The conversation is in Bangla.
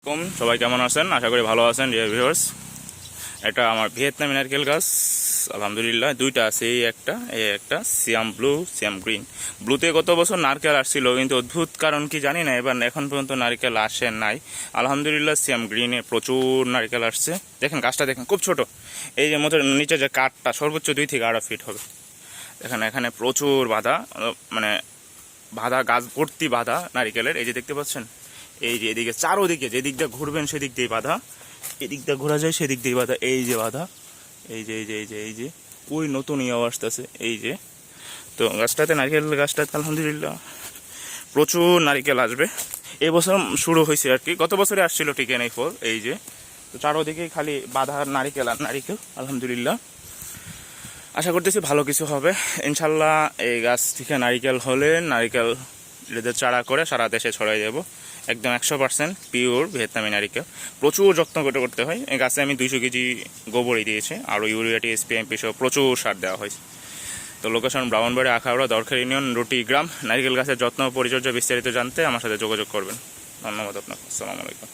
সবাই কেমন আছেন? আশা করি ভালো আছেন ডিয়ার ভিউয়ার্স। এটা আমার ভিয়েতনামি নারকেল গাছ, আলহামদুলিল্লাহ দুইটা আছে, এই একটা সিয়াম ব্লু, সিয়াম গ্রিন। ব্লুতে গত বছর নারকেল আসছিল, কিন্তু অদ্ভুত কারণ কি জানি না, এবার এখন পর্যন্ত নারকেল আসে নাই। আলহামদুলিল্লাহ সিয়াম গ্রিনে প্রচুর নারকেল আসছে। দেখেন গাছটা, দেখেন খুব ছোট। এই যে মতো নিচে যে কাঠটা সর্বোচ্চ 2 থেকে 8 ফিট হবে। দেখেন এখানে প্রচুর বাধা, মানে বাধা, গাছ ভর্তি বাধা নারিকেলের। এই যে দেখতে পাচ্ছেন, এই যে এদিকে চারোদিকে যেদিক দিয়ে ঘুরবেন সেদিক দিয়ে বাধা, এদিক দিয়ে ঘোরা যায় সেদিক দিয়ে বাধা। এই যে বাধা, এই যে এই যে এই যে এই যে ওই নতুন ইয়াও আসতেছে। এই যে তো গাছটাতে, নারিকেল গাছটাতে আলহামদুলিল্লাহ প্রচুর নারিকেল আসবে। এই বছর শুরু হয়েছে আর কি, গত বছরে আসছিল টিকেন এই ফল। এই যে তো চারোদিকেই খালি বাধা নারিকেল আর নারিকেল। আলহামদুলিল্লাহ আশা করতেছি ভালো কিছু হবে ইনশাল্লাহ। এই গাছ থেকে নারিকেল হলে নারিকেল চারা করে সারা দেশে ছড়াই দেব, একদম 100% পিওর ভিয়েতনামি নারিকেল। প্রচুর যত্ন করতে হয়। এই গাছে আমি 200 কেজি গোবরই দিয়েছি, আরও ইউরিয়া, টিএসপি, এমপি সহ প্রচুর সার দেওয়া হয়েছে। তো লোকেশন ব্রাহ্মণবাড়িয়া, আখাউড়া, দরখার ইউনিয়ন, রুটি গ্রাম। নারিকেল গাছের যত্ন পরিচর্যা বিস্তারিত জানতে আমার সাথে যোগাযোগ করবেন। ধন্যবাদ আপনাকে। আসসালামু আলাইকুম।